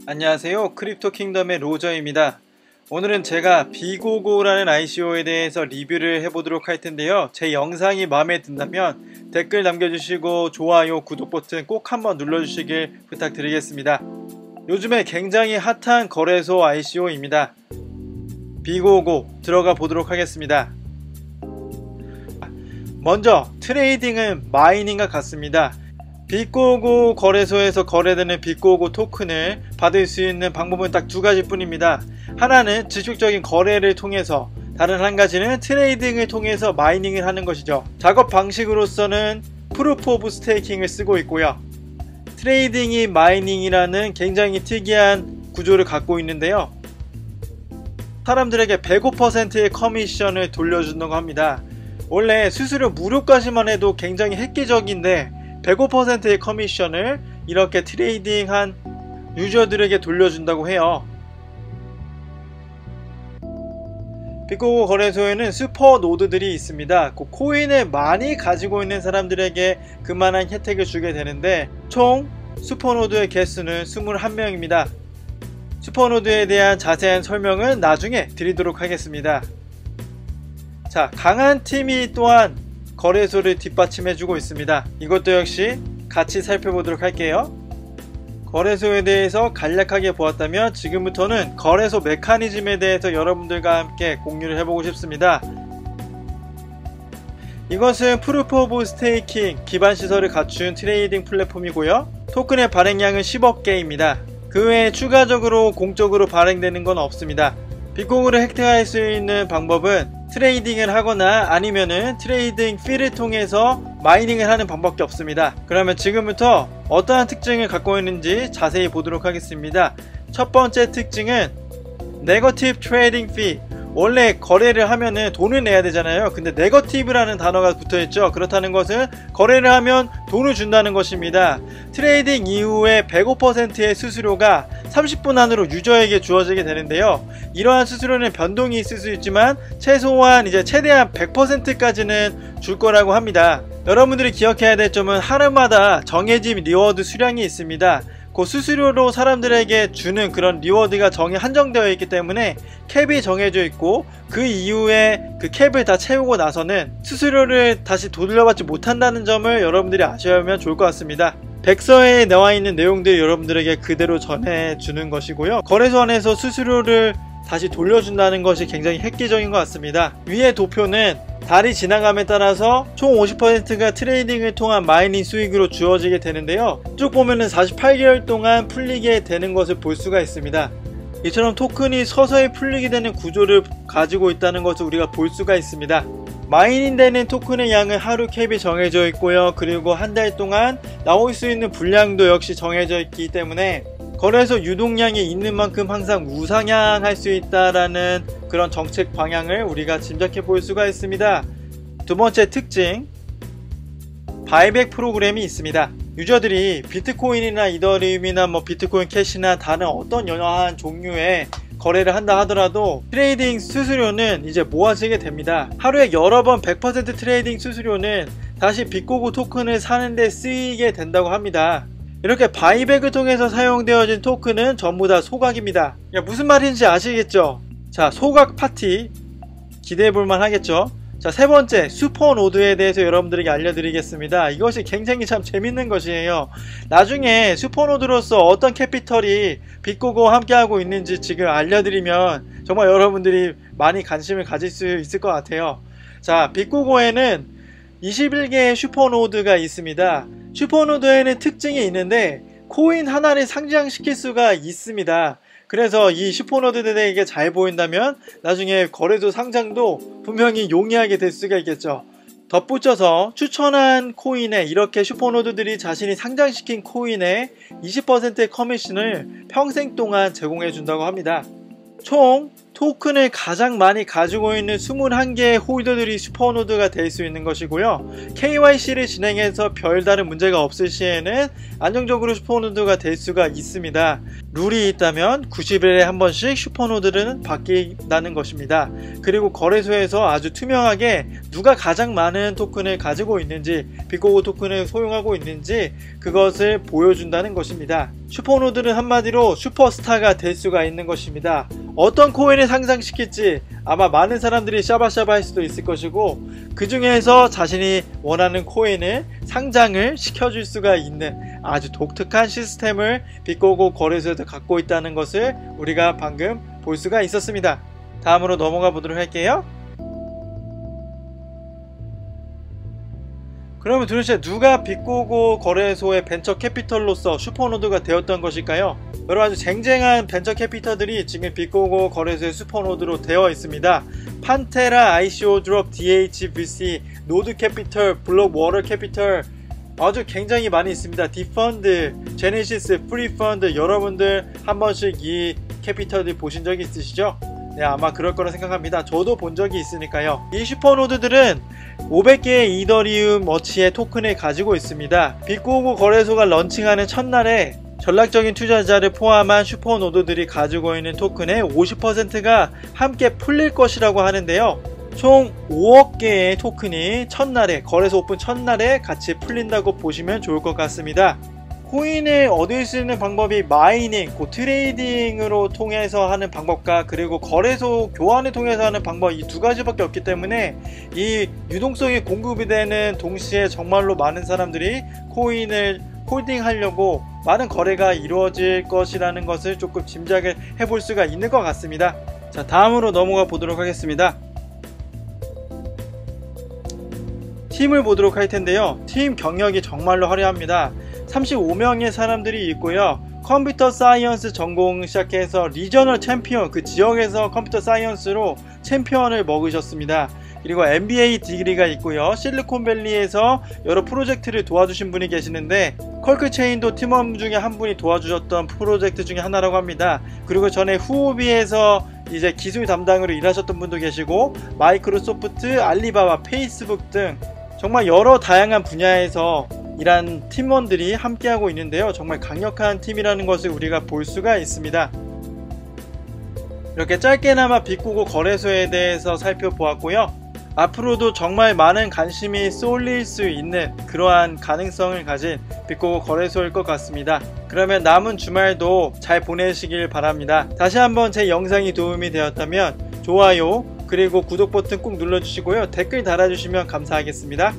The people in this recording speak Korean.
안녕하세요. 크립토 킹덤의 로저입니다. 오늘은 제가 비고고라는 ICO에 대해서 리뷰를 해보도록 할 텐데요. 제 영상이 마음에 든다면 댓글 남겨주시고 좋아요, 구독 버튼 꼭 한번 눌러주시길 부탁드리겠습니다. 요즘에 굉장히 핫한 거래소 ICO입니다. 비고고 들어가 보도록 하겠습니다. 먼저 트레이딩은 마이닝과 같습니다. 비고고 거래소에서 거래되는 비고고 토큰을 받을 수 있는 방법은 딱 두 가지 뿐입니다. 하나는 지속적인 거래를 통해서, 다른 한 가지는 트레이딩을 통해서 마이닝을 하는 것이죠. 작업 방식으로서는 프루프 오브 스테이킹을 쓰고 있고요. 트레이딩이 마이닝이라는 굉장히 특이한 구조를 갖고 있는데요. 사람들에게 105%의 커미션을 돌려준다고 합니다. 원래 수수료 무료까지만 해도 굉장히 획기적인데 105%의 커미션을 이렇게 트레이딩한 유저들에게 돌려준다고 해요. 비고고 거래소에는 슈퍼 노드들이 있습니다. 그 코인을 많이 가지고 있는 사람들에게 그만한 혜택을 주게 되는데 총 슈퍼노드의 개수는 21명입니다. 슈퍼노드에 대한 자세한 설명은 나중에 드리도록 하겠습니다. 자, 강한 팀이 또한 거래소를 뒷받침해주고 있습니다. 이것도 역시 같이 살펴보도록 할게요. 거래소에 대해서 간략하게 보았다면 지금부터는 거래소 메커니즘에 대해서 여러분들과 함께 공유를 해보고 싶습니다. 이것은 프루프 오브 스테이킹 기반 시설을 갖춘 트레이딩 플랫폼이고요. 토큰의 발행량은 10억 개입니다. 그 외에 추가적으로 공적으로 발행되는 건 없습니다. 비고고를 획득할 수 있는 방법은 트레이딩을 하거나 아니면은 트레이딩 피를 통해서 마이닝을 하는 방법밖에 없습니다. 그러면 지금부터 어떠한 특징을 갖고 있는지 자세히 보도록 하겠습니다. 첫 번째 특징은 네거티브 트레이딩 피. 원래 거래를 하면은 돈을 내야 되잖아요. 근데 네거티브라는 단어가 붙어있죠. 그렇다는 것은 거래를 하면 돈을 준다는 것입니다. 트레이딩 이후에 105%의 수수료가 30분 안으로 유저에게 주어지게 되는데요. 이러한 수수료는 변동이 있을 수 있지만 최소한 최대한 100%까지는 줄 거라고 합니다. 여러분들이 기억해야 될 점은 하루마다 정해진 리워드 수량이 있습니다. 그 수수료로 사람들에게 주는 그런 리워드가 한정되어 있기 때문에 캡이 정해져 있고 그 이후에 그 캡을 다 채우고 나서는 수수료를 다시 돌려받지 못한다는 점을 여러분들이 아셔야면 좋을 것 같습니다. 백서에 나와 있는 내용들 여러분들에게 그대로 전해주는 것이고요. 거래소 안에서 수수료를 다시 돌려준다는 것이 굉장히 획기적인 것 같습니다. 위의 도표는 달이 지나감에 따라서 총 50%가 트레이딩을 통한 마이닝 수익으로 주어지게 되는데요. 쭉 보면은 48개월 동안 풀리게 되는 것을 볼 수가 있습니다. 이처럼 토큰이 서서히 풀리게 되는 구조를 가지고 있다는 것을 우리가 볼 수가 있습니다. 마이닝 되는 토큰의 양은 하루 캡이 정해져 있고요. 그리고 한 달 동안 나올 수 있는 분량도 역시 정해져 있기 때문에 거래소 유동량이 있는 만큼 항상 우상향할 수 있다라는 그런 정책 방향을 우리가 짐작해 볼 수가 있습니다. 두 번째 특징, 바이백 프로그램이 있습니다. 유저들이 비트코인이나 이더리움이나 비트코인 캐시나 다른 어떤 여러한 종류의 거래를 한다 하더라도 트레이딩 수수료는 모아지게 됩니다. 하루에 여러 번 100% 트레이딩 수수료는 다시 비고고 토큰을 사는데 쓰이게 된다고 합니다. 이렇게 바이백을 통해서 사용되어진 토큰은 전부 다 소각입니다. 무슨 말인지 아시겠죠? 자, 소각 파티 기대해볼만 하겠죠? 자, 세 번째 슈퍼노드에 대해서 여러분들에게 알려드리겠습니다. 이것이 굉장히 참 재밌는 것이에요. 나중에 슈퍼노드로서 어떤 캐피털이 비고고와 함께하고 있는지 지금 알려드리면 정말 여러분들이 많이 관심을 가질 수 있을 것 같아요. 자, 비고고에는 21개의 슈퍼노드가 있습니다. 슈퍼노드에는 특징이 있는데 코인 하나를 상장시킬 수가 있습니다. 그래서 이 슈퍼노드들에게 잘 보인다면 나중에 거래소 상장도 분명히 용이하게 될 수가 있겠죠. 덧붙여서 추천한 코인에 이렇게 슈퍼노드들이 자신이 상장시킨 코인에 20%의 커미션을 평생 동안 제공해 준다고 합니다. 총 토큰을 가장 많이 가지고 있는 21개의 홀더들이 슈퍼노드가 될 수 있는 것이고요. KYC를 진행해서 별다른 문제가 없을 시에는 안정적으로 슈퍼노드가 될 수가 있습니다. 룰이 있다면 90일에 한 번씩 슈퍼노드는 바뀐다는 것입니다. 그리고 거래소에서 아주 투명하게 누가 가장 많은 토큰을 가지고 있는지, 빅고고 토큰을 소용하고 있는지 그것을 보여준다는 것입니다. 슈퍼노드는 한마디로 슈퍼스타가 될 수가 있는 것입니다. 어떤 코인을 상장시킬지 아마 많은 사람들이 샤바샤바 할 수도 있을 것이고, 그 중에서 자신이 원하는 코인을 상장을 시켜줄 수가 있는 아주 독특한 시스템을 빅고고 거래소에서 갖고 있다는 것을 우리가 방금 볼 수가 있었습니다. 다음으로 넘어가 보도록 할게요. 그러면 도대체 누가 빅고고 거래소의 벤처 캐피털로서 슈퍼노드가 되었던 것일까요? 여러 아주 쟁쟁한 벤처 캐피털들이 지금 빅고고 거래소의 슈퍼노드로 되어 있습니다. 판테라, ICO 드롭, DHVC, 노드 캐피털, 블록 워터 캐피털, 아주 굉장히 많이 있습니다. 디펀드, 제네시스, 프리펀드, 여러분들 한 번씩 이 캐피털들 보신 적이 있으시죠? 네, 아마 그럴 거라 생각합니다. 저도 본 적이 있으니까요. 이 슈퍼노드들은 500개의 이더리움 어치의 토큰을 가지고 있습니다. 빅고고 거래소가 런칭하는 첫날에 전략적인 투자자를 포함한 슈퍼노드들이 가지고 있는 토큰의 50%가 함께 풀릴 것이라고 하는데요. 총 5억 개의 토큰이 첫날에, 거래소 오픈 첫날에 같이 풀린다고 보시면 좋을 것 같습니다. 코인을 얻을 수 있는 방법이 마이닝, 트레이딩으로 통해서 하는 방법과 그리고 거래소 교환을 통해서 하는 방법, 이 두 가지밖에 없기 때문에 이 유동성이 공급이 되는 동시에 정말로 많은 사람들이 코인을 홀딩하려고 많은 거래가 이루어질 것이라는 것을 조금 짐작을 해볼 수가 있는 것 같습니다. 자, 다음으로 넘어가 보도록 하겠습니다. 팀을 보도록 할 텐데요. 팀 경력이 정말로 화려합니다. 35명의 사람들이 있고요. 컴퓨터 사이언스 전공 시작해서 리저널 챔피언, 그 지역에서 컴퓨터 사이언스로 챔피언을 먹으셨습니다. 그리고 MBA 디그리가 있고요. 실리콘밸리에서 여러 프로젝트를 도와주신 분이 계시는데 컬크체인도 팀원 중에 한 분이 도와주셨던 프로젝트 중에 하나라고 합니다. 그리고 전에 후오비에서 이제 기술 담당으로 일하셨던 분도 계시고, 마이크로소프트, 알리바바, 페이스북 등 정말 여러 다양한 분야에서 일한 팀원들이 함께하고 있는데요. 정말 강력한 팀이라는 것을 우리가 볼 수가 있습니다. 이렇게 짧게나마 빅고고 거래소에 대해서 살펴보았고요. 앞으로도 정말 많은 관심이 쏠릴 수 있는 그러한 가능성을 가진 빅고고 거래소일 것 같습니다. 그러면 남은 주말도 잘 보내시길 바랍니다. 다시 한번 제 영상이 도움이 되었다면 좋아요 그리고 구독 버튼 꼭 눌러주시고요. 댓글 달아주시면 감사하겠습니다.